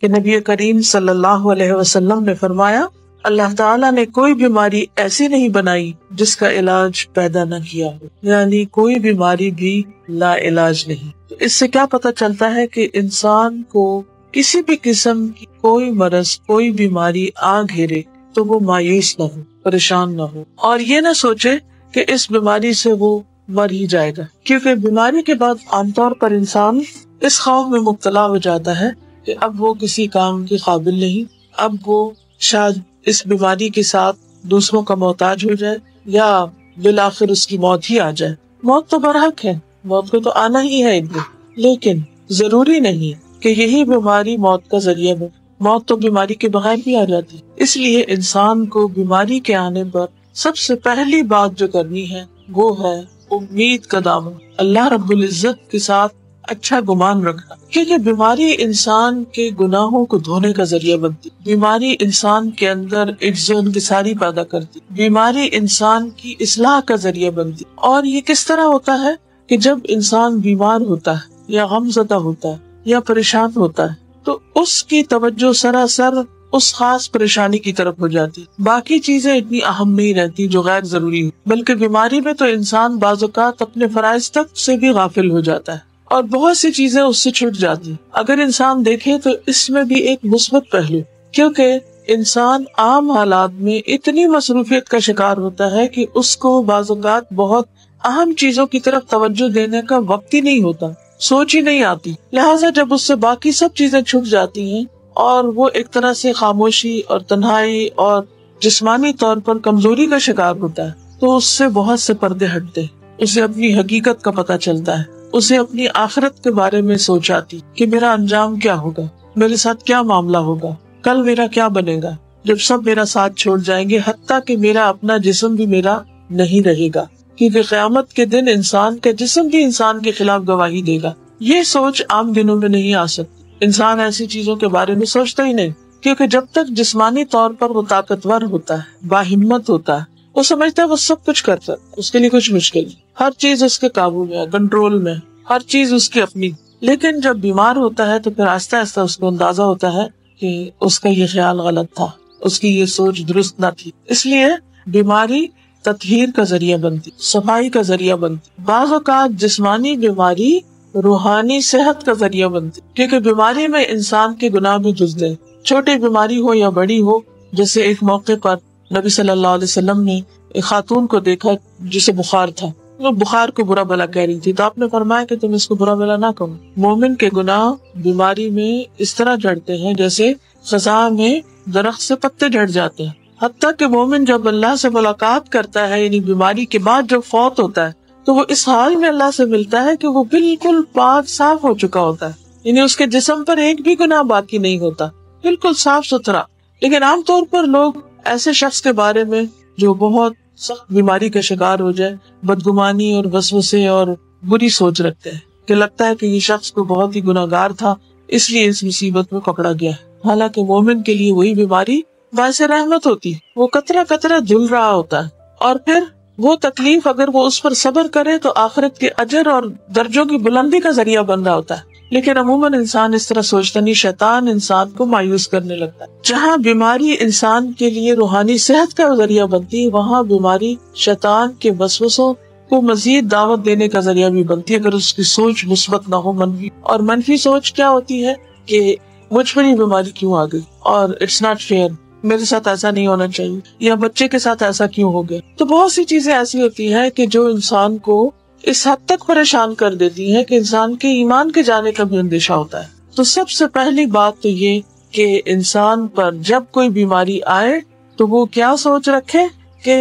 کہ نبی کریم صلی اللہ علیہ وسلم نے فرمایا اللہ تعالیٰ نے کوئی بیماری ایسی نہیں بنائی جس کا علاج پیدا نہ کیا ہو، یعنی کوئی بیماری بھی لا علاج نہیں۔ تو اس سے کیا پتہ چلتا ہے کہ انسان کو کسی بھی قسم کی کوئی مرض، کوئی بیماری آ گھیرے تو وہ مایوس نہ ہو، پریشان نہ ہو، اور یہ نہ سوچے کہ اس بیماری سے وہ مر ہی جائے گا، کیونکہ بیماری کے بعد عام طور پر انسان اس خوف میں مبتلا ہو جاتا ہے کہ اب وہ کسی کام کے قابل نہیں، اب وہ شاید اس بیماری کے ساتھ دوسروں کا محتاج ہو جائے یا بالآخر اس کی موت ہی آ جائے۔ موت تو برحق ہے، موت کو تو آنا ہی ہے ایک دن، لیکن ضروری نہیں کہ یہی بیماری موت کا ذریعہ بنے۔ موت تو بیماری کے بغیر بھی آ جاتی، اس لیے انسان کو بیماری کے آنے پر سب سے پہلی بات جو کرنی ہے وہ ہے امید کا دامن، اللہ رب العزت کے ساتھ اچھا گمان رکھنا، کیونکہ بیماری انسان کے گناہوں کو دھونے کا ذریعہ بنتی، بیماری انسان کے اندر عجز و انکساری پیدا کرتی، بیماری انسان کی اصلاح کا ذریعہ بنتی۔ اور یہ کس طرح ہوتا ہے کہ جب انسان بیمار ہوتا ہے یا غم زدہ ہوتا ہے یا پریشان ہوتا ہے تو اس کی توجہ سراسر اس خاص پریشانی کی طرف ہو جاتی، باقی چیزیں اتنی اہم نہیں رہتی جو غیر ضروری ہو، بلکہ بیماری میں تو انسان بعض اوقات اپنے فرائض تک سے بھی غافل ہو جاتا ہے اور بہت سی چیزیں اس سے چھوٹ جاتی۔ اگر انسان دیکھے تو اس میں بھی ایک مثبت پہلو، کیونکہ انسان عام حالات میں اتنی مصروفیت کا شکار ہوتا ہے کہ اس کو بعض اوقات بہت اہم چیزوں کی طرف توجہ دینے کا وقت ہی نہیں ہوتا، سوچ ہی نہیں آتی، لہٰذا جب اس سے باقی سب چیزیں چھپ جاتی ہیں اور وہ ایک طرح سے خاموشی اور تنہائی اور جسمانی طور پر کمزوری کا شکار ہوتا ہے تو اس سے بہت سے پردے ہٹتے، اسے اپنی حقیقت کا پتہ چلتا ہے، اسے اپنی آخرت کے بارے میں سوچ آتی کہ میرا انجام کیا ہوگا، میرے ساتھ کیا معاملہ ہوگا، کل میرا کیا بنے گا جب سب میرا ساتھ چھوڑ جائیں گے، حتیٰ کہ میرا اپنا جسم بھی میرا نہیں رہے گا، کیونکہ قیامت کے دن انسان کا جسم بھی انسان کے خلاف گواہی دے گا۔ یہ سوچ عام دنوں میں نہیں آ سکتی، انسان ایسی چیزوں کے بارے میں سوچتا ہی نہیں، کیونکہ جب تک جسمانی طور پر وہ طاقتور ہوتا ہے، باہمت ہوتا ہے، وہ سمجھتا ہے وہ سب کچھ کر سکتا، اس کے لیے کچھ مشکل نہیں، ہر چیز اس کے قابو میں، کنٹرول میں، ہر چیز اس کی اپنی۔ لیکن جب بیمار ہوتا ہے تو پھر آہستہ آہستہ اس کو اندازہ ہوتا ہے کہ اس کا یہ خیال غلط تھا، اس کی یہ سوچ درست نہ تھی، اس لیے بیماری تطہیر کا ذریعہ بنتی، صفائی کا ذریعہ بنتی، بعض اوقات جسمانی بیماری روحانی صحت کا ذریعہ بنتی، کیونکہ بیماری میں انسان کے گناہ بھی دھلتے ہیں، چھوٹی بیماری ہو یا بڑی ہو۔ جیسے ایک موقع پر نبی صلی اللہ علیہ وسلم نے ایک خاتون کو دیکھا جسے بخار تھا، وہ بخار کو برا بلا کہہ رہی تھی، تو آپ نے فرمایا کہ تم اس کو برا بلا نہ کہو۔ مومن کے گناہ بیماری میں اس طرح جھڑتے ہیں جیسے خزاں میں درخت سے پتے جھڑ جاتے ہیں، حتیٰ کہ مومن جب اللہ سے ملاقات کرتا ہے، یعنی بیماری کے بعد جب فوت ہوتا ہے، تو وہ اس حال میں اللہ سے ملتا ہے کہ وہ بالکل پاک صاف ہو چکا ہوتا ہے، یعنی اس کے جسم پر ایک بھی گناہ باقی نہیں ہوتا، بالکل صاف ستھرا۔ لیکن عام طور پر لوگ ایسے شخص کے بارے میں جو بہت سخت بیماری کا شکار ہو جائے، بدگمانی اور وسوسے اور بری سوچ رکھتے ہیں کہ لگتا ہے کہ یہ شخص کو بہت ہی گناہگار تھا، اس لیے اس مصیبت میں پکڑا گیا ہے۔ حالانکہ مومن کے لیے وہی بیماری باعث رحمت ہوتی ہے، وہ قطرہ قطرہ دھل رہا ہوتا ہے، اور پھر وہ تکلیف اگر وہ اس پر صبر کرے تو آخرت کے اجر اور درجوں کی بلندی کا ذریعہ بن رہا ہوتا ہے۔ لیکن عموماً انسان اس طرح سوچتا نہیں، شیطان انسان کو مایوس کرنے لگتا ہے۔ جہاں بیماری انسان کے لیے روحانی صحت کا ذریعہ بنتی، وہاں بیماری شیطان کے وسوسوں کو مزید دعوت دینے کا ذریعہ بھی بنتی ہے، اگر اس کی سوچ مثبت نہ ہو، منفی۔ اور منفی سوچ کیا ہوتی ہے کہ مجھ پر یہ بیماری کیوں آ گئی، اور اٹس ناٹ فیئر، میرے ساتھ ایسا نہیں ہونا چاہیے، یا بچے کے ساتھ ایسا کیوں ہو گیا۔ تو بہت سی چیزیں ایسی ہوتی ہیں کہ جو انسان کو اس حد تک پریشان کر دیتی ہیں کہ انسان کے ایمان کے جانے کا بھی اندیشہ ہوتا ہے۔ تو سب سے پہلی بات تو یہ کہ انسان پر جب کوئی بیماری آئے تو وہ کیا سوچ رکھے کہ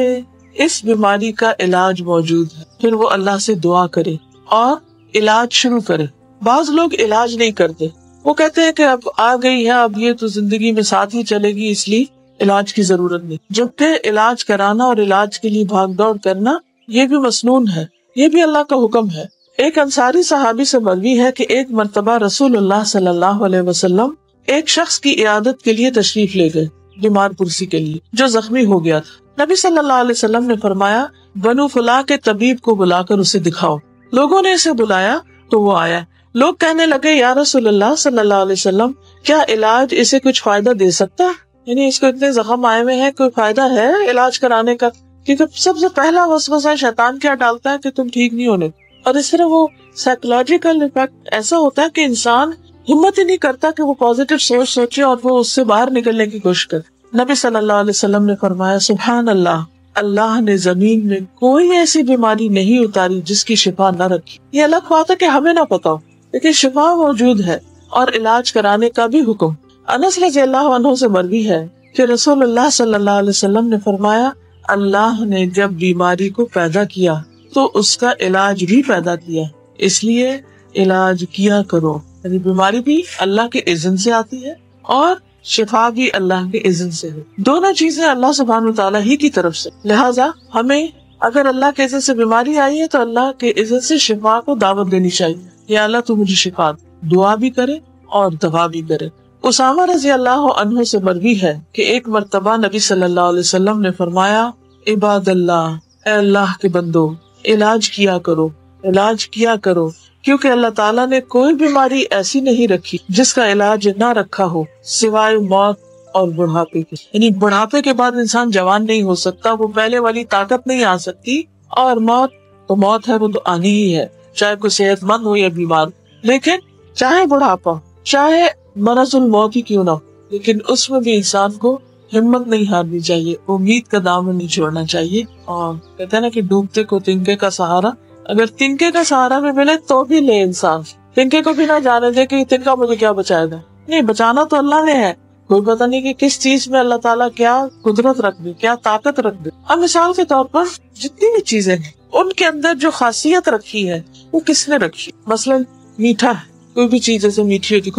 اس بیماری کا علاج موجود ہے، پھر وہ اللہ سے دعا کرے اور علاج شروع کرے۔ بعض لوگ علاج نہیں کرتے، وہ کہتے ہیں کہ اب آ گئی ہے، اب یہ تو زندگی میں ساتھ ہی چلے گی، اس لیے علاج کی ضرورت نہیں۔ جبکہ علاج کرانا اور علاج کے لیے بھاگ دوڑ کرنا یہ بھی مسنون ہے، یہ بھی اللہ کا حکم ہے۔ ایک انصاری صحابی سے مروی ہے کہ ایک مرتبہ رسول اللہ صلی اللہ علیہ وسلم ایک شخص کی عیادت کے لیے تشریف لے گئے، بیمار پرسی کے لیے، جو زخمی ہو گیا تھا۔ نبی صلی اللہ علیہ وسلم نے فرمایا، بنو فلاں کے طبیب کو بلا کر اسے دکھاؤ۔ لوگوں نے اسے بلایا تو وہ آیا، لوگ کہنے لگے یا رسول اللہ صلی اللہ علیہ وسلم کیا علاج اسے کچھ فائدہ دے سکتا ہے؟ یعنی اس کو اتنے زخم آئے ہوئے ہیں، کوئی فائدہ ہے علاج کرانے کا؟ کیونکہ سب سے پہلا وسوسہ شیطان کیا ڈالتا ہے کہ تم ٹھیک نہیں ہونے، اور اس طرح وہ سائیکولوجیکل افیکٹ ایسا ہوتا ہے کہ انسان ہمت ہی نہیں کرتا کہ وہ پازیٹیو سوچ سوچے اور وہ اس سے باہر نکلنے کی کوشش کرے۔ نبی صلی اللہ علیہ وسلم نے فرمایا سبحان اللہ، اللہ نے زمین میں کوئی ایسی بیماری نہیں اتاری جس کی شفا نہ رکھی۔ یہ الگ بات ہے کہ ہمیں نہ پتا ہو، لیکن شفا موجود ہے اور علاج کرانے کا بھی حکم۔ انس رضی اللہ عنہ سے مروی ہے کہ رسول اللہ صلی اللہ علیہ وسلم نے فرمایا اللہ نے جب بیماری کو پیدا کیا تو اس کا علاج بھی پیدا کیا، اس لیے علاج کیا کرو۔ یعنی بیماری بھی اللہ کے اذن سے آتی ہے اور شفا بھی اللہ کے اذن سے ہے، دونوں چیزیں اللہ سبحانہ وتعالیٰ ہی کی طرف سے۔ لہٰذا ہمیں اگر اللہ کے اذن سے بیماری آئی ہے تو اللہ کے اذن سے شفا کو دعوت دینی چاہیے، یا اللہ تو مجھے شفا دے، دعا بھی کرے اور دوا بھی کرے۔ اسامہ رضی اللہ عنہ سے مروی ہے کہ ایک مرتبہ نبی صلی اللہ علیہ وسلم نے فرمایا عباد اللہ، اے اللہ کے بندو علاج کیا کرو، علاج کیا کرو، کیونکہ اللہ تعالیٰ نے کوئی بیماری ایسی نہیں رکھی جس کا علاج نہ رکھا ہو سوائے موت اور بڑھاپے کے۔ یعنی بڑھاپے کے بعد انسان جوان نہیں ہو سکتا، وہ پہلے والی طاقت نہیں آ سکتی، اور موت تو موت ہے، وہ تو آنی ہی ہے، چاہے کوئی صحت مند ہو یا بیمار، لیکن چاہے بڑھاپا، چاہے مرض الموت ہی کیوں نہ ہو، لیکن اس میں بھی انسان کو ہمت نہیں ہارنی چاہیے، امید کا دامن نہیں چھوڑنا چاہیے۔ اور کہتے ہیں نا کہ ڈوبتے کو تنکے کا سہارا، اگر تنکے کا سہارا بھی ملے تو بھی لے انسان، تنکے کو بھی نہ جانے دے کہ تنکا مجھے کیا بچائے گا، نہیں، بچانا تو اللہ نے ہے، کوئی پتہ نہیں کہ کس چیز میں اللہ تعالیٰ کیا قدرت رکھ دے، کیا طاقت رکھ دے۔ اب مثال کے طور پر جتنی بھی چیزیں ہیں ان کے اندر جو خاصیت رکھی ہے وہ کس نے رکھی؟ مثلاً میٹھا ہے، کوئی بھی چیز جیسے میٹھی ہوتی،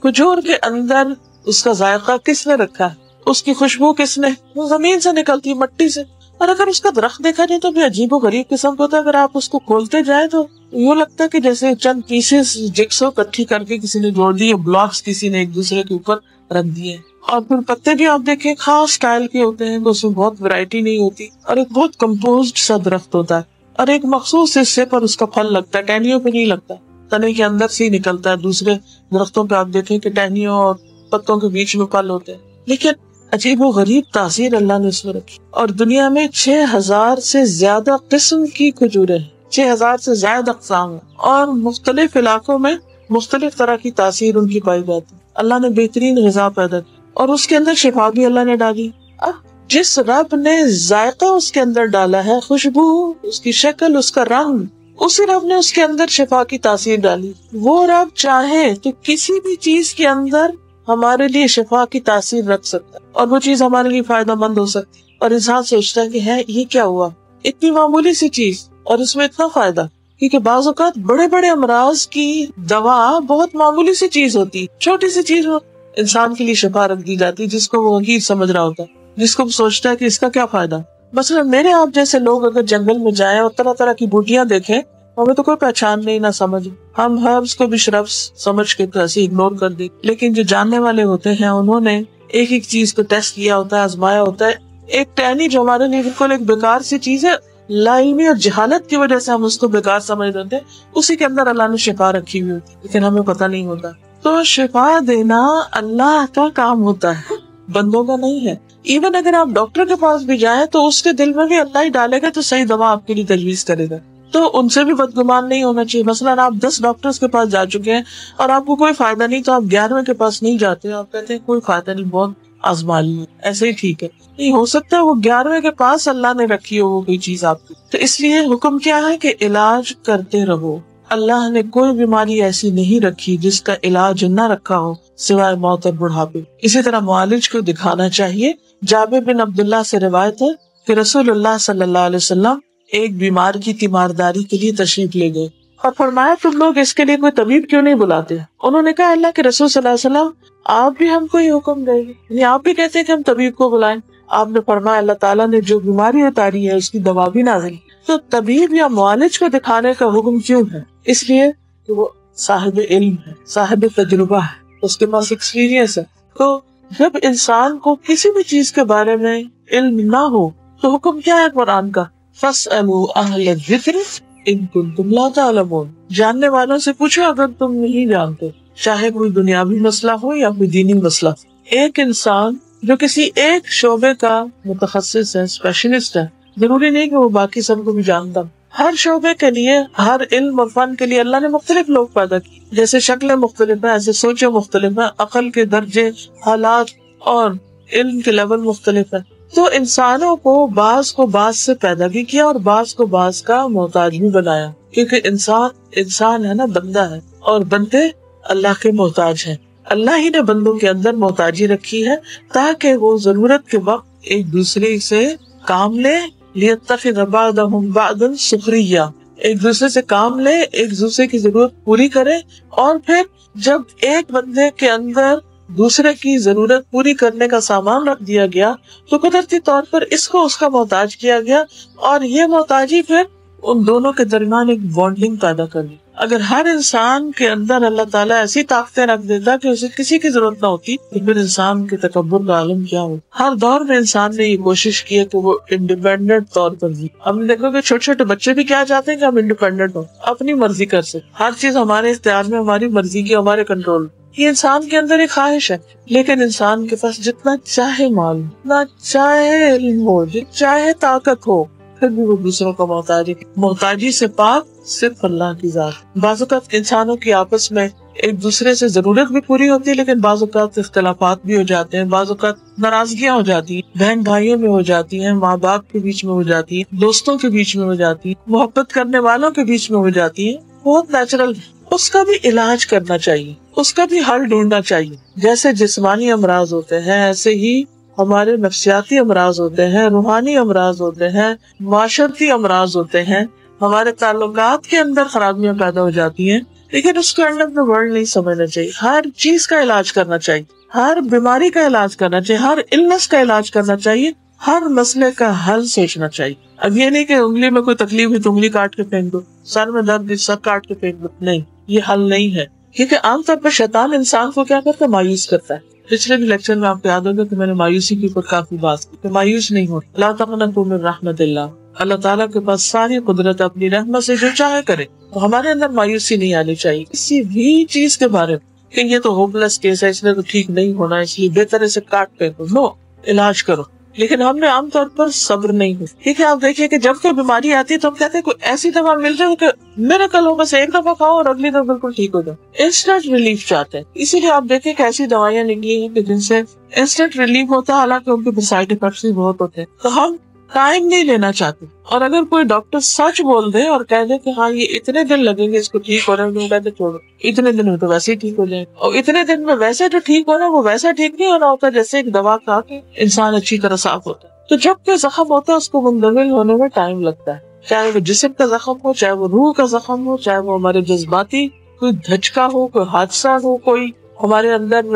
کھجور کے اندر اس کا ذائقہ کس نے رکھا ہے، اس کی خوشبو کس نے؟ وہ زمین سے نکلتی، مٹی سے۔ اور اگر اس کا درخت دیکھا جائے تو بھی عجیب و غریب قسم کا ہوتا ہے، اگر آپ اس کو کھولتے جائیں تو یوں لگتا ہے کہ جیسے چند پیسز جگسو کٹھی کر کے کسی نے جوڑ دی، بلاکس کسی نے ایک دوسرے کے اوپر رکھ دیے۔ اور پھر پتے بھی آپ دیکھیں خاص سٹائل کے ہوتے ہیں، اس میں بہت ویرائٹی نہیں ہوتی، اور ایک بہت کمپوزڈ سا درخت ہوتا ہے، اور ایک مخصوص حصے پر اس کا پھل لگتا ہے، ٹہنیوں پہ نہیں لگتا، تنے کے اندر سے ہی نکلتا ہے۔ دوسرے درختوں پہ آپ دیکھیں کہ ٹہنیوں اور پتوں کے بیچ میں پھل ہوتے ہیں، لیکن عجیب و غریب تاثیر اللہ نے اس میں رکھی۔ اور دنیا میں 6000 سے زیادہ قسم کی کھجوریں ہیں، 6000 سے زیادہ اقسام ہیں، اور مختلف علاقوں میں مختلف طرح کی تاثیر ان کی پائی جاتی ہے۔ اللہ نے بہترین غذا پیدا کی اور اس کے اندر شفا بھی اللہ نے ڈالی۔ اب جس رب نے ذائقہ اس کے اندر ڈالا ہے، خوشبو، اس کی شکل، اس کا رنگ، اسی رب نے اس کے اندر شفا کی تاثیر ڈالی۔ وہ رب چاہے تو کسی بھی چیز کے اندر ہمارے لیے شفا کی تاثیر رکھ سکتا ہے، اور وہ چیز ہمارے لیے فائدہ مند ہو سکتی ہے۔ اور انسان سوچتا ہے کہ ہے یہ کیا ہوا، اتنی معمولی سی چیز اور اس میں اتنا فائدہ، کیونکہ بعض اوقات بڑے بڑے امراض کی دوا بہت معمولی سی چیز ہوتی، چھوٹی سی چیز انسان کے لیے شفا رکھ دی جاتی، جس کو وہ حقیق سمجھ رہا ہوتا ہے، جس کو وہ سوچتا ہے کہ اس کا کیا فائدہ۔ مثلا میرے آپ جیسے لوگ اگر جنگل میں جائیں اور طرح طرح کی بوٹیاں دیکھیں، ہمیں تو کوئی پہچان نہیں، نہ سمجھ، ہم ہربس کو بھی شربس سمجھ کے ایسے اگنور کر دیں، لیکن جو جاننے والے ہوتے ہیں انہوں نے ایک ایک چیز کو ٹیسٹ کیا ہوتا ہے، آزمایا ہوتا ہے۔ ایک ٹہنی جو ہمارے لیے بالکل ایک بیکار سی چیز ہے، لا علمی اور جہالت کی وجہ سے ہم اس کو بیکار سمجھ لیتے ہیں، اسی کے اندر اللہ نے شفا رکھی ہوئی ہوتی، لیکن ہمیں پتہ نہیں ہوتا۔ تو شفا دینا اللہ کا کام ہوتا ہے، بندوں کا نہیں ہے۔ ایون اگر آپ ڈاکٹر کے پاس بھی جائیں تو اس کے دل میں بھی اللہ ہی ڈالے گا تو صحیح دوا آپ کے لیے تجویز کرے گا، تو ان سے بھی بدگمان نہیں ہونا چاہیے۔ مثلا آپ 10 ڈاکٹرز کے پاس جا چکے ہیں اور آپ کو کوئی فائدہ نہیں، تو آپ 11ویں کے پاس نہیں جاتے، آپ کہتے ہیں کوئی فائدہ نہیں، بہت آزما لی، ایسے ہی ٹھیک ہے۔ نہیں ہو سکتا وہ 11ویں کے پاس اللہ نے رکھی ہو وہ کوئی چیز آپ کی۔ تو اس لیے حکم کیا ہے کہ علاج کرتے رہو۔ اللہ نے کوئی بیماری ایسی نہیں رکھی جس کا علاج نہ رکھا ہو سوائے موت اور بڑھاپے۔ اسی طرح معالج کو دکھانا چاہیے۔ جابر بن عبداللہ سے روایت ہے کہ رسول اللہ صلی اللہ علیہ وسلم ایک بیمار کی تیمارداری کے لیے تشریف لے گئے اور فرمایا تم لوگ اس کے لیے کوئی طبیب کیوں نہیں بلاتے؟ انہوں نے کہا اللہ کے رسول صلی اللہ علیہ وسلم آپ بھی ہم کو یہ حکم دیں گے، یعنی آپ بھی کہتے ہیں کہ ہم طبیب کو بلائیں؟ آپ نے فرمایا اللہ تعالیٰ نے جو بیماری اتاری ہے اس کی دوا بھی نازل کی۔ تو طبیب یا معالج کو دکھانے کا حکم کیوں ہے؟ اس لیے کہ وہ صاحب علم ہے، صاحب تجربہ ہے، اس کے پاس ایکسپیرینس ہے۔ تو جب انسان کو کسی بھی چیز کے بارے میں علم نہ ہو تو حکم کیا ہے قرآن کا؟ فَاسْأَلُوا أَهْلَ الذِّكْرِ ان کنتم لا تعلمون، جاننے والوں سے پوچھو اگر تم نہیں جانتے، چاہے کوئی دنیاوی مسئلہ ہو یا کوئی دینی مسئلہ۔ ایک انسان جو کسی ایک شعبے کا متخصص ہے، اسپیشلسٹ ہے، ضروری نہیں کہ وہ باقی سب کو بھی جانتا۔ ہر شعبے کے لیے، ہر علم اور فن کے لیے اللہ نے مختلف لوگ پیدا کیے، جیسے شکلیں مختلف ہیں ایسے سوچیں مختلف ہیں، عقل کے درجے، حالات اور علم کے لیول مختلف ہیں۔ تو انسانوں کو بعض سے پیدا بھی کیا اور بعض کو بعض کا محتاج بھی بنایا، کیونکہ انسان ہے نا، بندہ ہے، اور بندے اللہ کے محتاج ہیں۔ اللہ ہی نے بندوں کے اندر محتاجی رکھی ہے تاکہ وہ ضرورت کے وقت ایک دوسرے سے کام لے، لِيَتَّخِذَ بَعْضُهُمْ بَعْضًا سُخْرِيًّا، ایک دوسرے سے کام لے، ایک دوسرے کی ضرورت پوری کرے، اور پھر جب ایک بندے کے اندر دوسرے کی ضرورت پوری کرنے کا سامان رکھ دیا گیا تو قدرتی طور پر اس کو اس کا محتاج کیا گیا، اور یہ محتاجی پھر ان دونوں کے درمیان ایک بانڈنگ پیدا کر لی۔ اگر ہر انسان کے اندر اللہ تعالیٰ ایسی طاقتیں رکھ دیتا کہ اسے کسی کی ضرورت نہ ہوتی تو پھر انسان کے تکبر کا عالم کیا ہو۔ ہر دور میں انسان نے یہ کوشش کی ہے کہ وہ انڈیپینڈنٹ طور پر جی۔ ہم دیکھو کہ چھوٹے چھوٹے بچے بھی کیا چاہتے ہیں کہ ہم انڈیپینڈنٹ ہوں، اپنی مرضی کر سکیں، ہر چیز ہمارے اختیار میں، ہماری مرضی کی، ہمارے کنٹرول میں۔ یہ انسان کے اندر ایک خواہش ہے، لیکن انسان کے پاس جتنا چاہے مال، جتنا چاہے علم ہو، جتنا چاہے طاقت ہو، پھر بھی وہ دوسروں کا محتاجی سے پاک صرف اللہ کی ذات۔ بعض اوقات انسانوں کی آپس میں ایک دوسرے سے ضرورت بھی پوری ہوتی ہے، لیکن بعض اوقات اختلافات بھی ہو جاتے ہیں، بعض اوقات ناراضگیاں ہو جاتی ہیں، بہن بھائیوں میں ہو جاتی ہیں، ماں باپ کے بیچ میں ہو جاتی ہیں، دوستوں کے بیچ میں ہو جاتی ہیں، محبت کرنے والوں کے بیچ میں ہو جاتی ہیں، بہت نیچرل۔ اس کا بھی علاج کرنا چاہیے، اس کا بھی حل ڈھونڈنا چاہیے۔ جیسے جسمانی امراض ہوتے ہیں ایسے ہی ہمارے نفسیاتی امراض ہوتے ہیں، روحانی امراض ہوتے ہیں، معاشرتی امراض ہوتے ہیں، ہمارے تعلقات کے اندر خرابیاں پیدا ہو جاتی ہیں، لیکن اس کو اینڈ آف دا ورلڈ نہیں سمجھنا چاہیے۔ ہر چیز کا علاج کرنا چاہیے، ہر بیماری کا علاج کرنا چاہیے، ہر النس کا علاج کرنا چاہیے، ہر مسئلے کا حل سوچنا چاہیے۔ اب یہ نہیں کہ انگلی میں کوئی تکلیف ہوئی تو انگلی کاٹ کے پھینک دو، سر میں درد سر کاٹ کے پھینک دو، نہیں، یہ حل نہیں ہے۔ کیونکہ عام طور پر شیطان انسان کو کیا کرتا ہے؟ مایوس کرتا ہے۔ پچھلے بھی لیکچر میں آپ کو یاد ہوگا کہ میں نے مایوسی کے اوپر کافی بات کی کہ مایوس نہیں ہو، لا تقنطوا من رحمت اللہ، اللہ تعالیٰ کے پاس ساری قدرت، اپنی رحمت سے جو چاہے کرے، تو ہمارے اندر مایوسی نہیں آنی چاہیے کسی بھی چیز کے بارے میں کہ یہ تو ہوپلیس کیس ہے، اس نے تو ٹھیک نہیں ہونا، اس لیے بہتر اسے کاٹ پھینکو، نو، علاج کرو۔ لیکن ہم نے عام طور پر صبر نہیں ہو، ٹھیک ہے۔ آپ دیکھیے کہ جب کوئی بیماری آتی ہے تو ہم کہتے ہیں کوئی ایسی دوا مل جائے کہ میرا کل ہو، بس ایک دفعہ کھاؤ اور اگلی دفعہ بالکل ٹھیک ہو جائے، انسٹنٹ ریلیف چاہتے ہیں۔ اسی لیے آپ دیکھیں کہ ایسی دوائیاں نکلی ہیں کہ جن سے انسٹنٹ ریلیف ہوتا ہے، حالانکہ ان کے سائڈ افیکٹس بھی بہت ہوتے ہیں۔ تو ہم ٹائم نہیں لینا چاہتے، اور اگر کوئی ڈاکٹر سچ بول دے اور کہہ دے کہ ہاں یہ اتنے دن لگیں گے اس کو ٹھیک ہونے میں، کہتے چھوڑو، اتنے دن میں تو ویسے ہی ٹھیک ہو جائے، اور اتنے دن میں ویسے جو ٹھیک ہونا وہ ویسا ٹھیک نہیں ہونا ہوتا جیسے ایک دوا کھا کے انسان اچھی طرح صاف ہوتا ہے۔ تو جب کوئی زخم ہوتا ہے اس کو منتقل ہونے میں ٹائم لگتا ہے، چاہے وہ جسم کا زخم ہو، چاہے وہ روح کا زخم ہو، چاہے وہ ہمارے جذباتی کوئی دھچکا ہو، کوئی حادثہ ہو، کوئی ہمارے اندر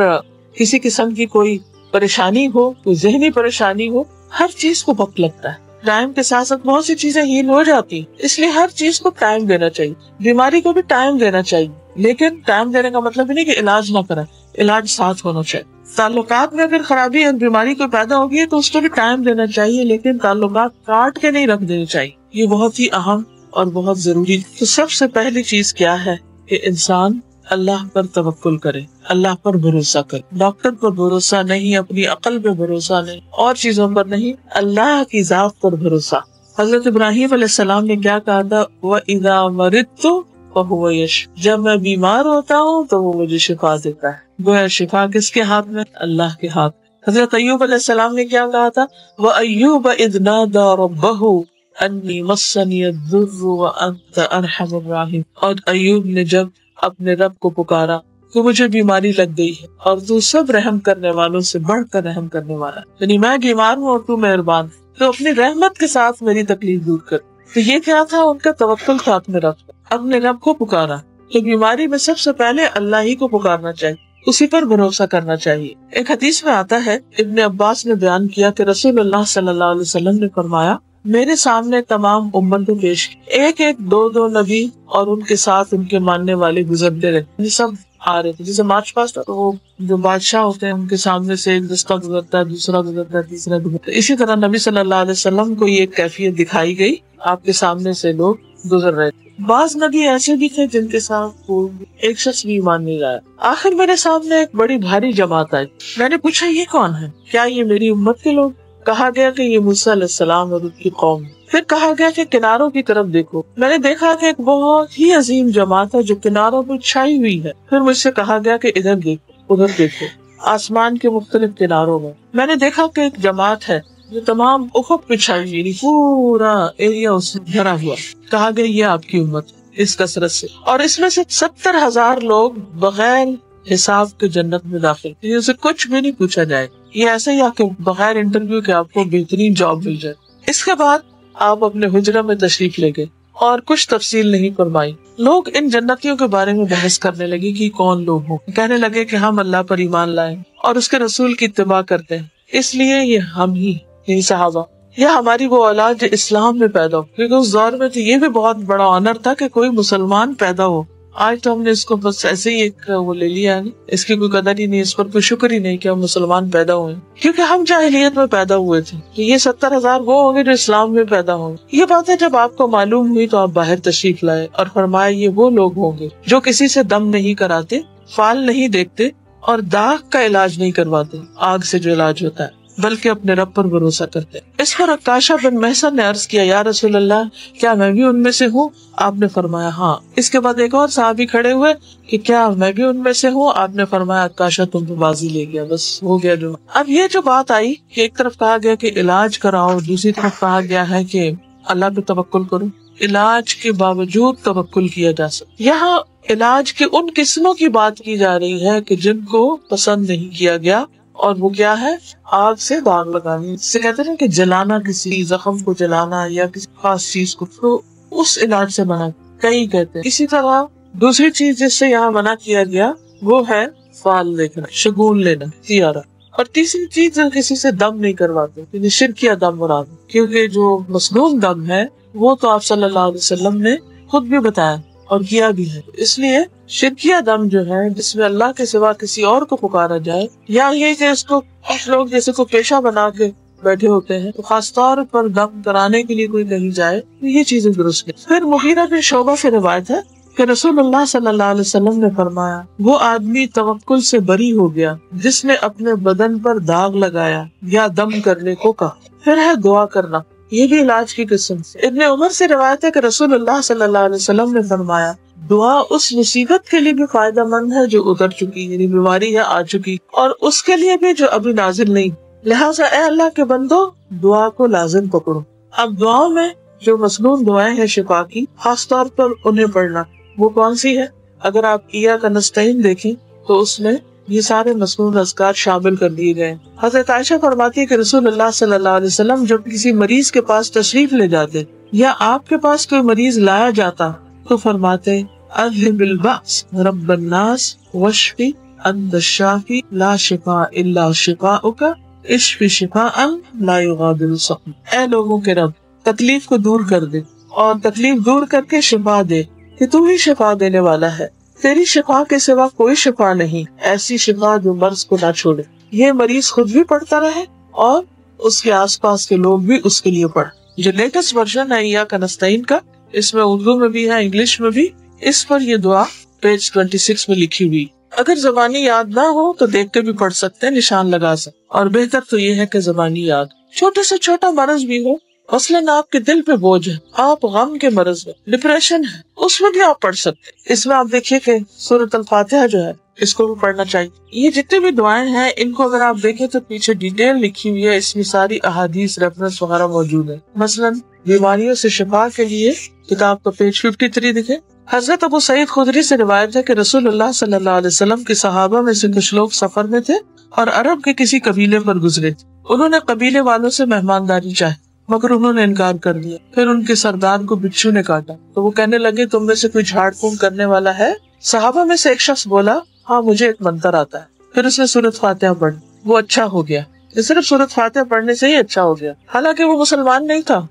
کسی قسم کی کوئی پریشانی ہو، کوئی ذہنی پریشانی ہو، ہر چیز کو وقت لگتا ہے۔ ٹائم کے ساتھ ساتھ بہت سی چیزیں ہیل ہو جاتی ہیں، اس لیے ہر چیز کو ٹائم دینا چاہیے، بیماری کو بھی ٹائم دینا چاہیے، لیکن ٹائم دینے کا مطلب نہیں کہ علاج نہ کریں، علاج ساتھ ہونا چاہیے۔ تعلقات میں اگر خرابی اور بیماری کو پیدا ہوگی تو اس کو بھی ٹائم دینا چاہیے، لیکن تعلقات کاٹ کے نہیں رکھ دینے چاہیے، یہ بہت ہی اہم اور بہت ضروری۔ تو سب سے پہلی چیز کیا ہے کہ انسان اللہ پر توکل کرے، اللہ پر بھروسہ کرے، ڈاکٹر پر بھروسہ نہیں، اپنی عقل پہ بھروسہ نہیں، اور چیزوں پر نہیں، اللہ کی ذات پر بھروسہ۔ حضرت ابراہیم علیہ السلام نے کیا کہا تھا؟ وَإِذَا مَرِضْتُ فَهُوَ يَشْفِينِ، جب میں بیمار ہوتا ہوں تو وہ مجھے شفا دیتا ہے۔ گویا شفا کس کے ہاتھ میں؟ اللہ کے ہاتھ۔ حضرت ایوب علیہ السلام نے کیا کہا تھا؟ وَأَيُّوبَ إِذْ نَادَى رَبَّهُ أَنِّي مَسَّنِيَ الضُّرُّ وَأَنْتَ أَرْحَمُ الرَّاحِمِينَ، اور ایوب نے جب اپنے رب کو پکارا کہ مجھے بیماری لگ گئی ہے اور تو سب رحم کرنے والوں سے بڑھ کر رحم کرنے والا، یعنی میں بیمار ہوں اور تو مہربان، تو اپنی رحمت کے ساتھ میری تکلیف دور کر۔ تو یہ کیا تھا؟ ان کا توکل تھا اپنے رب پر، اپنے رب کو پکارا۔ تو بیماری میں سب سے پہلے اللہ ہی کو پکارنا چاہیے، اسی پر بھروسہ کرنا چاہیے۔ ایک حدیث میں آتا ہے، ابن عباس نے بیان کیا کہ رسول اللہ صلی اللہ علیہ وسلم نے فرمایا، میرے سامنے تمام امت کو پیش ایک ایک دو نبی اور ان کے ساتھ ان کے ماننے والے گزرتے رہے، سب آ رہے تھے۔ جیسے مارچ پاسٹ تو وہ جو بادشاہ ہوتے ہیں ان کے سامنے سے ایک دستہ گزرتا ہے، دوسرا گزرتا ہے، تیسرا گزرتا ہے۔ اسی طرح نبی صلی اللہ علیہ وسلم کو یہ ایک کیفیت دکھائی گئی، آپ کے سامنے سے لوگ گزر رہے تھے. بعض نبی ایسے بھی تھے جن کے ساتھ ایک شخص بھی ایمان نہیں لایا. آخر میرے سامنے ایک بڑی بھاری جماعت آئی. میں نے پوچھا یہ کون ہے؟ کیا یہ میری امت کے لوگ؟ کہا گیا کہ یہ موسیٰ علیہ السلام اور ان کی قوم. پھر کہا گیا کہ کناروں کی طرف دیکھو. میں نے دیکھا کہ ایک بہت ہی عظیم جماعت ہے جو کناروں پر چھائی ہوئی ہے. پھر مجھ سے کہا گیا کہ ادھر دیکھو ادھر دیکھو. آسمان کے مختلف کناروں میں نے دیکھا کہ ایک جماعت ہے جو تمام افق پہ چھائی ہوئی، پورا ایریا اس سے بھرا ہوا. کہا گیا یہ آپ کی امت اس کثرت سے، اور اس میں سے 70,000 لوگ بغیر حساب کے جنت میں داخل. یہ سے کچھ بھی نہیں پوچھا جائے. یہ ایسا ہی کہ بغیر انٹرویو کے آپ کو بہترین جاب مل جائے. اس کے بعد آپ اپنے حجرہ میں تشریف لے گئے اور کچھ تفصیل نہیں فرمائی. لوگ ان جنتیوں کے بارے میں بحث کرنے لگے کہ کون لوگ ہوں. کہنے لگے کہ ہم اللہ پر ایمان لائے اور اس کے رسول کی اتباع کرتے ہیں، اس لیے یہ ہم ہی یعنی صحابہ یا ہماری وہ اولاد جو اسلام میں پیدا ہو. کیونکہ اس دور میں تو یہ بھی بہت بڑا آنر تھا کہ کوئی مسلمان پیدا ہو. آج تو ہم نے اس کو بس ایسے ہی ایک وہ لے لیا ہے، اس کی کوئی قدر ہی نہیں، اس پر کوئی شکر ہی نہیں کہ ہم مسلمان پیدا ہوئے، کیونکہ ہم جاہلیت میں پیدا ہوئے تھے. یہ 70,000 وہ ہوں گے جو اسلام میں پیدا ہوں گے. یہ باتیں جب آپ کو معلوم ہوئی تو آپ باہر تشریف لائے اور فرمایا یہ وہ لوگ ہوں گے جو کسی سے دم نہیں کراتے، فال نہیں دیکھتے اور داغ کا علاج نہیں کرواتے، آگ سے جو علاج ہوتا ہے، بلکہ اپنے رب پر بھروسہ کرتے. اس پر عکاشہ بن محصن نے عرض کیا یا رسول اللہ کیا میں بھی ان میں سے ہوں؟ آپ نے فرمایا ہاں. اس کے بعد ایک اور صحابی کھڑے ہوئے کہ کیا میں بھی ان میں سے ہوں؟ آپ نے فرمایا عکاشہ تم پہ بازی لے گیا، بس ہو گیا جو. اب یہ جو بات آئی کہ ایک طرف کہا گیا کہ علاج کراؤ، دوسری طرف کہا گیا ہے کہ اللہ پہ توکل کرو. علاج کے باوجود توکل کیا جا سکتا. یہاں علاج کے ان قسموں کی بات کی جا رہی ہے کہ جن کو پسند نہیں کیا گیا، اور وہ کیا ہے؟ آگ سے داغ لگانی. اس سے کہتے ہیں کہ جلانا، کسی زخم کو جلانا یا کسی خاص چیز کو، تو اس علاج سے منع کئی کہتے ہیں. اسی طرح دوسری چیز جس سے یہاں منع کیا گیا وہ ہے فال دیکھنا، شگون لینا، تیارہ. اور تیسری چیز کسی سے دم نہیں کرواتے، یعنی شرکیہ دم مراد، کیونکہ جو مصنون دم ہے وہ تو آپ صلی اللہ علیہ وسلم نے خود بھی بتایا اور کیا بھی ہے. اس لیے شرکیہ دم جو ہے جس میں اللہ کے سوا کسی اور کو پکارا جائے، یا یہ کہ اس کو کچھ لوگ جیسے کو پیشہ بنا کے بیٹھے ہوتے ہیں، تو خاص طور پر دم کرانے کے لیے کوئی کہیں جائے تو یہ چیزیں درست نہیں. پھر مغیرہ بن شعبہ سے روایت ہے کہ رسول اللہ صلی اللہ علیہ وسلم نے فرمایا وہ آدمی توکل سے بری ہو گیا جس نے اپنے بدن پر داغ لگایا یا دم کرنے کو کہا. پھر ہے دعا کرنا، یہ بھی علاج کی قسم. ابن عمر سے روایت ہے کہ رسول اللہ صلی اللہ علیہ وسلم نے فرمایا دعا اس مصیبت کے لیے بھی فائدہ مند ہے جو اتر چکی، یعنی بیماری ہے آ چکی، اور اس کے لیے بھی جو ابھی نازل نہیں. لہٰذا اے اللہ کے بندو دعا کو لازم پکڑو. اب دعاؤں میں جو مصنون دعائیں ہیں شفا کی، خاص طور پر انہیں پڑھنا. وہ کون سی ہے؟ اگر آپ ایاک نستعین دیکھیں تو اس میں یہ سارے مصنون اذکار شامل کر دیے گئے. حضرت عائشہ فرماتی ہے کہ رسول اللہ صلی اللہ علیہ وسلم جب کسی مریض کے پاس تشریف لے جاتے یا آپ کے پاس کوئی مریض لایا جاتا تو فرماتے اذهب البأس رب الناس واشفی انت الشافی لا شفاء الا شفاؤک اشفی شفاء لا یغادر سقما. اے لوگوں کے رب، تکلیف کو دور کر دے اور تکلیف دور کر کے شفا دے کہ تو ہی شفا دینے والا ہے، تیری شفا کے سوا کوئی شفا نہیں، ایسی شفا جو مرض کو نہ چھوڑے. یہ مریض خود بھی پڑھتا رہے اور اس کے آس پاس کے لوگ بھی اس کے لیے پڑھ. جو لیٹسٹ ورژن ہے ایاک نستعین کا، اس میں اردو میں بھی ہے، انگلش میں بھی. اس پر یہ دعا پیج 26 میں لکھی ہوئی. اگر زبانی یاد نہ ہو تو دیکھ کے بھی پڑھ سکتے ہیں، نشان لگا سکتے. اور بہتر تو یہ ہے کہ زبانی یاد. چھوٹے سے چھوٹا مرض بھی ہو، مثلاً آپ کے دل پہ بوجھ ہے، آپ غم کے مرض میں، ڈپریشن ہے، اس میں بھی آپ پڑھ سکتے. اس میں آپ دیکھیے کہ سورۃ الفاتحہ جو ہے اس کو بھی پڑھنا چاہیے. یہ جتنے بھی دعائیں ہیں ان کو اگر آپ دیکھیں تو پیچھے ڈیٹیل لکھی ہوئی ہے، اس میں ساری احادیث ریفرنس وغیرہ موجود ہے. مثلاً بیماریوں سے شفا کے لیے کتاب کا پیج 53 دکھے. حضرت ابو سعید خدری سے روایت ہے کہ رسول اللہ صلی اللہ علیہ وسلم کے صحابہ میں سے کچھ لوگ سفر میں تھے اور عرب کے کسی قبیلے پر گزرے. انہوں نے قبیلے والوں سے مہمانداری چاہی مگر انہوں نے انکار کر دیا. پھر ان کے سردار کو بچھو نے کاٹا تو وہ کہنے لگے تم میں سے کوئی جھاڑ پھونک کرنے والا ہے؟ صحابہ میں سے ایک شخص بولا ہاں مجھے ایک منتر آتا ہے. پھر اس نے سورۃ فاتحہ پڑھی، وہ اچھا ہو گیا. صرف سورۃ فاتحہ پڑھنے سے ہی اچھا ہو گیا، حالانکہ وہ مسلمان نہیں تھا.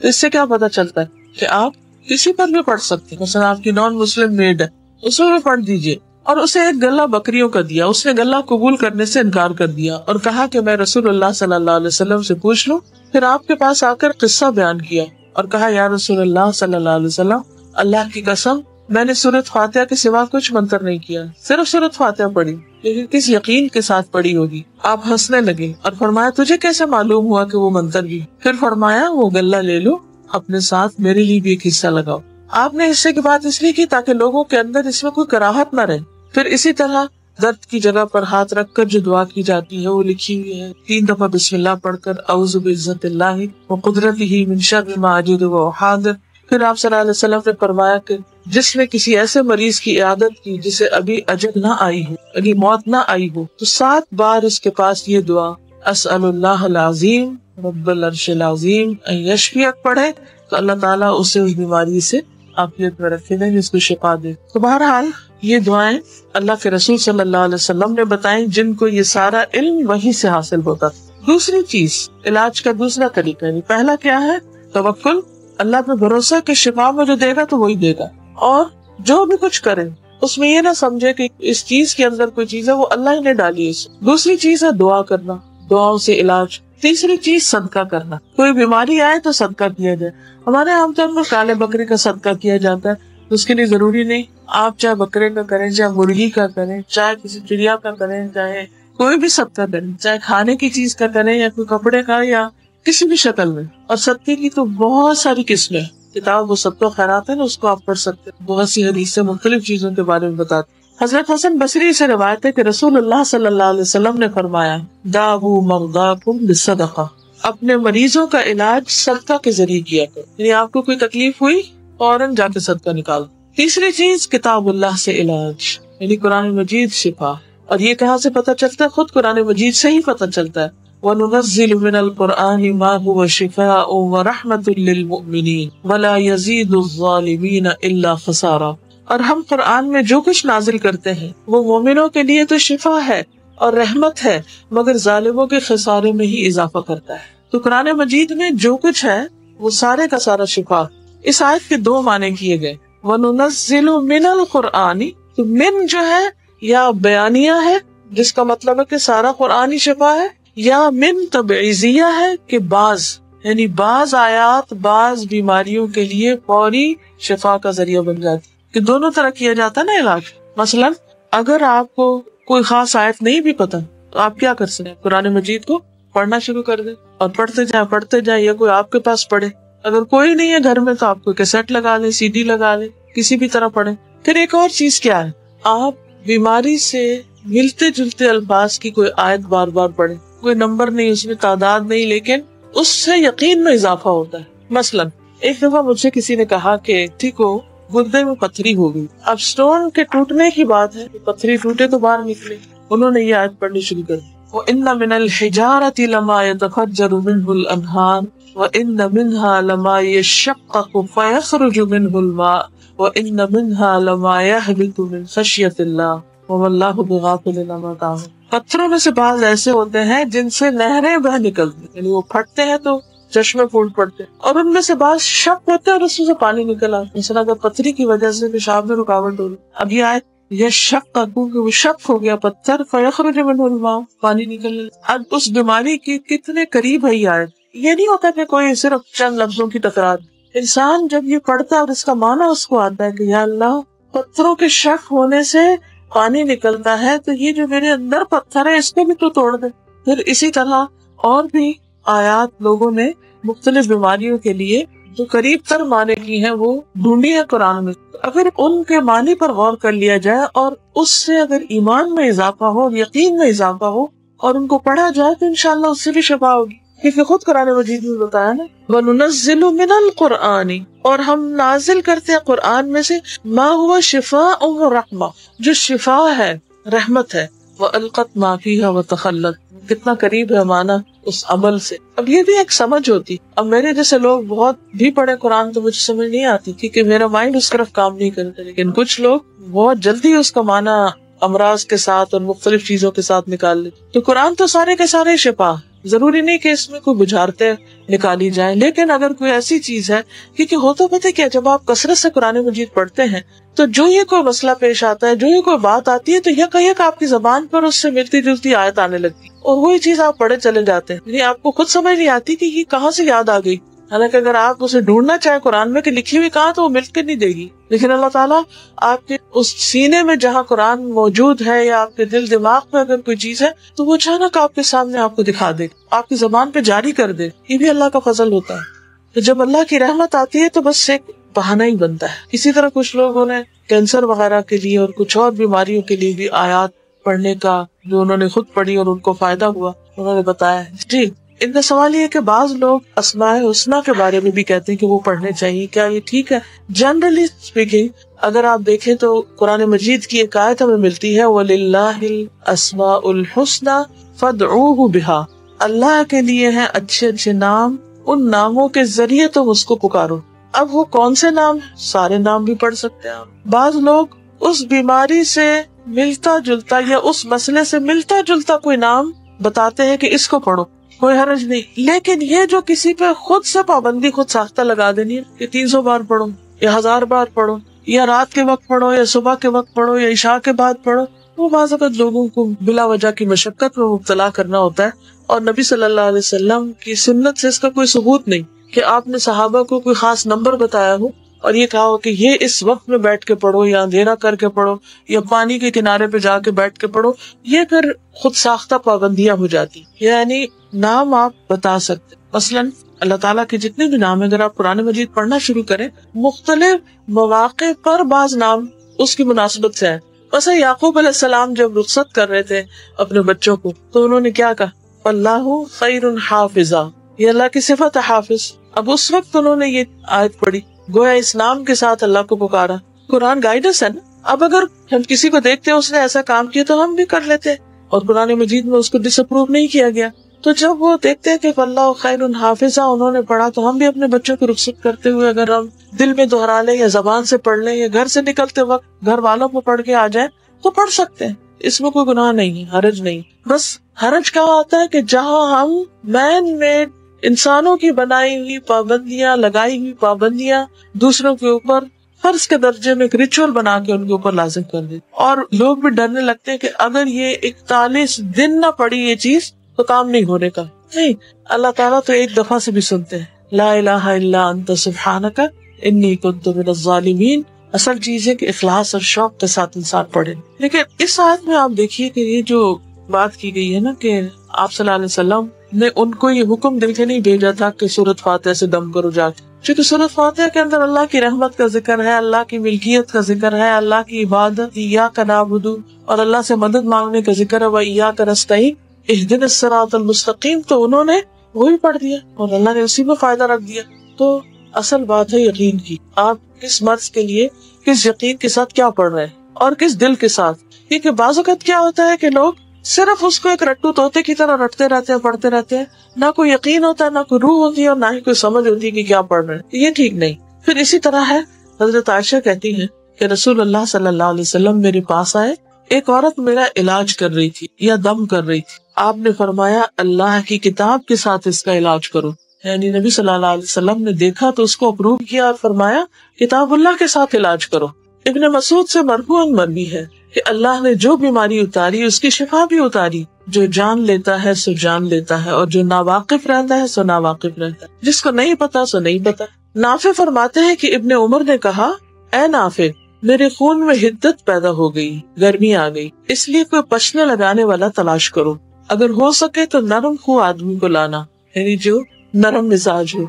اس سے کیا پتا چلتا ہے کہ آپ کسی پر بھی پڑھ سکتے. مثلا آپ کی نان مسلم میڈ ہے، اس میں بھی پڑھ دیجئے. اور اسے ایک گلہ بکریوں کا دیا، اس نے گلہ قبول کرنے سے انکار کر دیا اور کہا کہ میں رسول اللہ صلی اللہ علیہ وسلم سے پوچھ لوں. پھر آپ کے پاس آ کر قصہ بیان کیا اور کہا یا رسول اللہ صلی اللہ علیہ وسلم اللہ کی قسم میں نے سورۃ فاتحہ کے سوا کچھ منتر نہیں کیا، صرف سورۃ فاتحہ پڑھی، لیکن کس یقین کے ساتھ پڑھی ہوگی۔ آپ ہنسنے لگے اور فرمایا تجھے کیسے معلوم ہوا کہ وہ منتر بھی؟ پھر فرمایا وہ غلہ لے لو اپنے ساتھ، میرے لیے بھی ایک حصہ لگاؤ۔ آپ نے حصے کی بات اس لیے کی تاکہ لوگوں کے اندر اس میں کوئی کراہت نہ رہے۔ پھر اسی طرح درد کی جگہ پر ہاتھ رکھ کر جو دعا کی جاتی ہے وہ لکھی ہوئی ہے، 3 دفعہ بسم اللہ پڑھ کر اعوذ بعزت اللہ وقدرتہ من شر ما اجد واحاذر۔ پھر آپ صلی اللہ علیہ وسلم نے فرمایا کہ جس نے کسی ایسے مریض کی عیادت کی جسے ابھی اجل نہ آئی ہو، ابھی موت نہ آئی ہو، تو 7 بار اس کے پاس یہ دعا اسأل اللہ العظیم رب العرش العظیم ان یشفیک پڑھے تو اللہ تعالیٰ اسے اس بیماری سے عافیت میں رکھے گا، جس کو شفا دے۔ تو بہرحال یہ دعائیں اللہ کے رسول صلی اللہ علیہ وسلم نے بتائیں، جن کو یہ سارا علم وہی سے حاصل ہوتا تھا۔ دوسری چیز علاج کا دوسرا طریقہ، یعنی پہلا کیا ہے؟ توکل، اللہ پہ بھروسہ کہ شفا مجھے دے گا تو وہی دے گا، اور جو بھی کچھ کرے اس میں یہ نہ سمجھے کہ اس چیز کے اندر کوئی چیز ہے وہ اللہ ہی نے ڈالی ہے۔ دوسری چیز ہے دعا کرنا، دعاؤں سے علاج۔ تیسری چیز صدقہ کرنا، کوئی بیماری آئے تو صدقہ کیا جائے۔ ہمارے عام طور پر کالے بکرے کا صدقہ کیا جاتا ہے، اس کے لیے ضروری نہیں آپ چاہے بکرے کا کریں، چاہے مرغی کا کریں، چاہے کسی چڑیا کا کریں، چاہے کوئی بھی صدقہ کریں، چاہے کھانے کی چیز کا کریں یا کوئی کپڑے کا یا کسی بھی شکل میں۔ اور صدقے کی تو بہت ساری قسمیں، کتاب وہ صدقہ خیرات ہے نا، اس کو آپ پڑھ سکتے ہیں، بہت سی حدیثیں مختلف چیزوں کے بارے میں بتاتی۔ حضرت حسن بصری سے روایت ہے کہ رسول اللہ صلی اللہ علیہ وسلم نے فرمایا داؤ مرضاکم بالصدقہ، اپنے مریضوں کا علاج صدقہ کے ذریعے کیا کرو، یعنی آپ کو کوئی تکلیف ہوئی فوراً جا کے صدقہ نکال۔ تیسری چیز کتاب اللہ سے علاج، یعنی قرآن مجید شفا۔ اور یہ کہاں سے پتہ چلتا ہے؟ خود قرآن مجید سے ہی پتہ چلتا ہے۔ وَنُنَزِّلُ مِنَ الْقُرْآنِ مَا هُوَ شِفَاءٌ وَرَحْمَةٌ لِّلْمُؤْمِنِينَ وَلَا يَزِيدُ الظَّالِمِينَ إِلَّا خَسَارًا۔ اور ہم قرآن میں جو کچھ نازل کرتے ہیں وہ مومنوں کے لیے تو شفا ہے اور رحمت ہے، مگر ظالموں کے خسارے میں ہی اضافہ کرتا ہے۔ تو قرآن مجید میں جو کچھ ہے وہ سارے کا سارا شفا۔ اس آیت کے 2 معنی کیے گئے، وَنُنَزِّلُ مِنَ الْقُرْآنِ، تو من جو ہے یا بیانیہ ہے جس کا مطلب ہے کہ سارا قرآن ہی شفا ہے، یا من تبعیضیہ ہے کہ بعض، یعنی بعض آیات بعض بیماریوں کے لیے فوری شفا کا ذریعہ بن جاتی، کہ دونوں طرح کیا جاتا ہے نا علاج۔ مثلا اگر آپ کو کوئی خاص آیت نہیں بھی پتہ تو آپ کیا کر سکتے ہیں؟ قرآن مجید کو پڑھنا شروع کر دیں اور پڑھتے جائیں یا کوئی آپ کے پاس پڑھے۔ اگر کوئی نہیں ہے گھر میں تو آپ کو کیسٹ لگا لیں، CD لگا لیں، کسی بھی طرح پڑھیں۔ پھر ایک اور چیز کیا ہے، آپ بیماری سے ملتے جلتے الفاظ کی کوئی آیت بار بار پڑھیں، کوئی نمبر نہیں، اس میں تعداد نہیں، لیکن اس سے یقین میں اضافہ ہوتا ہے۔ مثلا ایک دفعہ مجھ سے کسی نے کہا کہ ٹھیک ہو گردے میں پتھری ہو گئی، اب سٹون کے ٹوٹنے کی بات ہے، پتھری ٹوٹے تو باہر نکلے۔ انہوں نے یہ آیت پڑھنی شروع کر دی، وَإِنَّ مِنَ الْحِجَارَةِ لَمَا يَتَفَجَّرُ مِنْهُ الْأَنْهَارُ وَإِنَّ مِنْهَا لَمَا يَشَّقَّقُ فَيَخْرُجُ مِنْهُ الْمَاءُ وَإِنَّ مِنْهَا لَمَا يَهْبِطُ مِنْ خَشْيَةِ اللَّهِ وَمَا اللَّهُ بِغَافِلٍ عَمَّا تَعْمَلُونَ۔ پتھروں میں سے بعض ایسے ہوتے ہیں جن سے نہریں بہ نکلتی، یعنی وہ پھٹتے ہیں تو چشمے پھوٹ پڑتے، اور ان میں سے بعض شق ہوتے ہیں اور اس میں سے پانی نکل آتا، مثلا اگر پتھری کی وجہ سے پیشاب میں رکاوٹ ہو رہی، اب یہ آیت یہ شق کا، کیونکہ وہ شق ہو گیا پتھر، فیخرج منہ الماء، پانی نکل۔ اب اس بیماری کی کتنے قریب ہے یہ آیت۔ یہ نہیں ہوتا کہ کوئی صرف چند لفظوں کی تکرار، انسان جب یہ پڑھتا ہے اور اس کا معنی اس کو آتا ہے کہ یا اللہ پتھروں کے شق ہونے سے پانی نکلتا ہے، تو یہ جو میرے اندر پتھر ہے اس کو بھی تو توڑ دے۔ پھر اسی طرح اور بھی آیات لوگوں نے مختلف بیماریوں کے لیے جو قریب تر معنی کی ہیں وہ ڈھونڈی ہے قرآن میں۔ اگر ان کے معنی پر غور کر لیا جائے اور اس سے اگر ایمان میں اضافہ ہو، یقین میں اضافہ ہو اور ان کو پڑھا جائے تو انشاءاللہ اس سے بھی شفا ہوگی، کیونکہ خود قرآن مجید میں بتایا نا وَنُنَزِّلُ مِنَ الْقُرْآنِ، اور ہم نازل کرتے ہیں قرآن میں سے ما هو شفاء وَرَحْمَةٌ، جو شفا ہے، رحمت ہے، وَأَلْقَتْ مَا فِيهَا وَتَخَلَّتْ، کتنا قریب ہے معنی اس عمل سے۔ اب یہ بھی ایک سمجھ ہوتی، اب میرے جیسے لوگ بہت بھی پڑھے قرآن تو مجھے سمجھ نہیں آتی کیونکہ میرا مائنڈ اس طرف کام نہیں کرتا، لیکن کچھ لوگ بہت جلدی اس کا معنی امراض کے ساتھ اور مختلف چیزوں کے ساتھ نکال لیتے۔ تو قرآن تو سارے کے سارے شفا، ضروری نہیں کہ اس میں کوئی بجھارتے نکالی جائیں، لیکن اگر کوئی ایسی چیز ہے، کیونکہ ہوتا پتہ کیا، جب آپ کثرت سے قرآن مجید پڑھتے ہیں تو جو یہ کوئی مسئلہ پیش آتا ہے، جو یہ کوئی بات آتی ہے، تو یک آپ کی زبان پر اس سے ملتی جلتی آیت آنے لگتی اور وہی چیز آپ پڑھے چلے جاتے ہیں، یعنی آپ کو خود سمجھ نہیں آتی کہ یہ کہاں سے یاد آ گئی، حالانکہ اگر آپ اسے ڈھونڈنا چاہیں قرآن میں کہ لکھی ہوئی کہاں تو وہ مل کے نہیں دے گی، لیکن اللہ تعالیٰ آپ کے اس سینے میں جہاں قرآن موجود ہے یا آپ کے دل دماغ میں اگر کوئی چیز ہے تو وہ اچانک آپ کے سامنے آپ کو دکھا دے، آپ کی زبان پہ جاری کر دے. یہ بھی اللہ کا فضل ہوتا ہے. تو جب اللہ کی رحمت آتی ہے تو بس ایک بہانہ ہی بنتا ہے. اسی طرح کچھ لوگوں نے کینسر وغیرہ کے لیے اور کچھ اور بیماریوں کے لیے بھی آیات پڑھنے کا جو انہوں نے خود پڑھی اور ان کو فائدہ ہوا انہوں نے بتایا. جی ان کا سوال یہ ہے کہ بعض لوگ اسماء الحسنی کے بارے میں بھی کہتے ہیں کہ وہ پڑھنے چاہیے، کیا یہ ٹھیک ہے؟ جنرلی اسپیکنگ اگر آپ دیکھیں تو قرآن مجید کی ایک آیت ہمیں ملتی ہے وَلِلَّهِ الْأَسْمَاءُ الْحُسْنَى فَادْعُوهُ بِهَا، اللہ کے لیے ہیں اچھے اچھے نام، ان ناموں کے ذریعے تم اس کو پکارو. اب وہ کون سے نام؟ سارے نام بھی پڑھ سکتے ہیں آپ. بعض لوگ اس بیماری سے ملتا جلتا یا اس مسئلے سے ملتا جلتا کوئی نام بتاتے ہیں کہ اس کو پڑھو، کوئی حرج نہیں. لیکن یہ جو کسی پہ خود سے پابندی خود ساختہ لگا دینی ہے کہ 300 بار پڑھو یا 1000 بار پڑھو یا رات کے وقت پڑھو یا صبح کے وقت پڑھو یا عشاء کے بعد پڑھو، وہ بعض اوقات لوگوں کو بلا وجہ کی مشقت میں مبتلا کرنا ہوتا ہے. اور نبی صلی اللہ علیہ وسلم کی سنت سے اس کا کوئی ثبوت نہیں کہ آپ نے صحابہ کو کوئی خاص نمبر بتایا ہو اور یہ کہا ہو کہ یہ اس وقت میں بیٹھ کے پڑھو یا اندھیرا کر کے پڑھو یا پانی کے کنارے پہ جا کے بیٹھ کے پڑھو. یہ پھر خود ساختہ پابندیاں ہو جاتی. یعنی نام آپ بتا سکتے، مثلاً اللہ تعالیٰ کے جتنے بھی نام ہیں اگر آپ قرآن مجید پڑھنا شروع کریں مختلف مواقع پر بعض نام اس کی مناسبت سے ہیں. ویسے یعقوب علیہ السلام جب رخصت کر رہے تھے اپنے بچوں کو تو انہوں نے کیا کہا؟ اللہ خیر حافظا، یہ اللہ کی صفت ہے حافظ. اب اس وقت انہوں نے یہ آیت پڑھی، گویا اس نام کے ساتھ اللہ کو پکارا. قرآن گائیڈنس ہے نا. اب اگر ہم کسی کو دیکھتے ہیں اس نے ایسا کام کیا تو ہم بھی کر لیتے، اور قرآن مجید میں اس کو ڈس اپروو نہیں کیا گیا. تو جب وہ دیکھتے ہیں کہ اللہ خیر حافظہ انہوں نے پڑھا تو ہم بھی اپنے بچوں کو رخصت کرتے ہوئے اگر ہم دل میں دہرا لیں یا زبان سے پڑھ لیں یا گھر سے نکلتے وقت گھر والوں کو پڑھ کے آ جائیں تو پڑھ سکتے ہیں. اس میں کوئی گناہ نہیں ہے، حرج نہیں. بس حرج کیا آتا ہے کہ جہاں ہم مین میڈ انسانوں کی بنائی ہوئی پابندیاں، لگائی ہوئی پابندیاں دوسروں کے اوپر فرض کے درجے میں ایک ریچول بنا کے ان کے اوپر لازم کر دیں، اور لوگ بھی ڈرنے لگتے ہیں کہ اگر یہ 41 دن نہ پڑی یہ چیز تو کام نہیں ہونے کا. نہیں، اللہ تعالیٰ تو ایک دفعہ سے بھی سنتے ہیں. لا الہ الا انت سبحانک انی کنت من الظالمین. اصل چیز ہے کہ اخلاص اور شوق کے ساتھ انسان پڑھے. لیکن اس آیت میں آپ دیکھیے کہ یہ جو بات کی گئی ہے نا کہ آپ صلی اللہ علیہ وسلم نے ان کو یہ حکم دے کے نہیں بھیجا تھا کہ سورۃ فاتحہ سے دم کرو جا کے، کیونکہ سورۃ فاتحہ کے اندر اللہ کی رحمت کا ذکر ہے، اللہ کی ملکیت کا ذکر ہے، اللہ کی عبادت، ایاک نعبد، اور اللہ سے مدد مانگنے کا ذکر ہے، وایاک نستعین، اہدنا الصراط المستقیم. تو انہوں نے وہی پڑھ دیا اور اللہ نے اسی میں فائدہ رکھ دیا. تو اصل بات ہے یقین کی، آپ کس مرض کے لیے کس یقین کے ساتھ کیا پڑھ رہے ہیں اور کس دل کے ساتھ. کیونکہ بعض اوقات کیا ہوتا ہے کہ لوگ صرف اس کو ایک رٹو طوطے کی طرح رٹتے رہتے ہیں، پڑھتے رہتے ہیں، نہ کوئی یقین ہوتا ہے، نہ کوئی روح ہوتی ہے، اور نہ ہی کوئی سمجھ ہوتی ہے کہ کیا پڑھ رہے ہیں. یہ ٹھیک نہیں. پھر اسی طرح ہے، حضرت عائشہ کہتی ہیں کہ رسول اللہ صلی اللہ علیہ وسلم میرے پاس آئے، ایک عورت میرا علاج کر رہی تھی یا دم کر رہی تھی. آپ نے فرمایا اللہ کی کتاب کے ساتھ اس کا علاج کرو. یعنی نبی صلی اللہ علیہ وسلم نے دیکھا تو اس کو اپروو کیا اور فرمایا کتاب اللہ کے ساتھ علاج کرو. ابن مسعود سے مرفوعاً مروی ہے کہ اللہ نے جو بیماری اتاری اس کی شفا بھی اتاری. جو جان لیتا ہے سو جان لیتا ہے، اور جو ناواقف رہتا ہے سو ناواقف رہتا ہے، جس کو نہیں پتا سو نہیں پتا. نافع فرماتے ہیں کہ ابن عمر نے کہا، اے نافع، میرے خون میں حدت پیدا ہو گئی، گرمی آ گئی، اس لیے کوئی پچنے لگانے والا تلاش کرو، اگر ہو سکے تو نرم خو آدمی کو لانا، یعنی جو نرم مزاج ہو.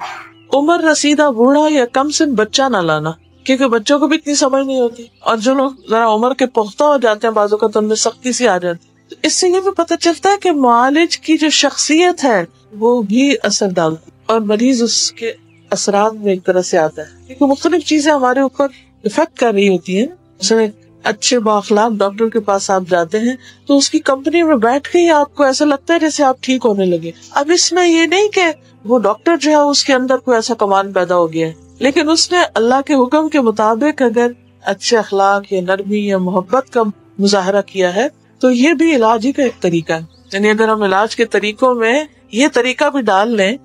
عمر رسیدہ بوڑھا یا کم سن بچہ نہ لانا، کیونکہ بچوں کو بھی اتنی سمجھ نہیں ہوتی، اور جو لوگ ذرا عمر کے پختہ ہو جاتے ہیں بعض اوقات ان میں سختی سی آ جاتی. اس سے یہ بھی پتہ چلتا ہے کہ معالج کی جو شخصیت ہے وہ بھی اثر ڈالتی، اور مریض اس کے اثرات میں ایک طرح سے آتا ہے، کیونکہ مختلف چیزیں ہمارے اوپر افیکٹ کر رہی ہوتی ہیں. مثلا اچھے بااخلاق ڈاکٹر کے پاس آپ جاتے ہیں تو اس کی کمپنی میں بیٹھ کے ہی آپ کو ایسا لگتا ہے جیسے آپ ٹھیک ہونے لگے. اب اس میں یہ نہیں کہ وہ ڈاکٹر جو ہے اس کے اندر کوئی ایسا کمان پیدا ہو گیا ہے، لیکن اس نے اللہ کے حکم کے مطابق اگر اچھے اخلاق یا نرمی یا محبت کا مظاہرہ کیا ہے تو یہ بھی علاج ہی کا ایک طریقہ ہے. یعنی اگر ہم علاج کے طریقوں میں یہ طریقہ بھی ڈال لیں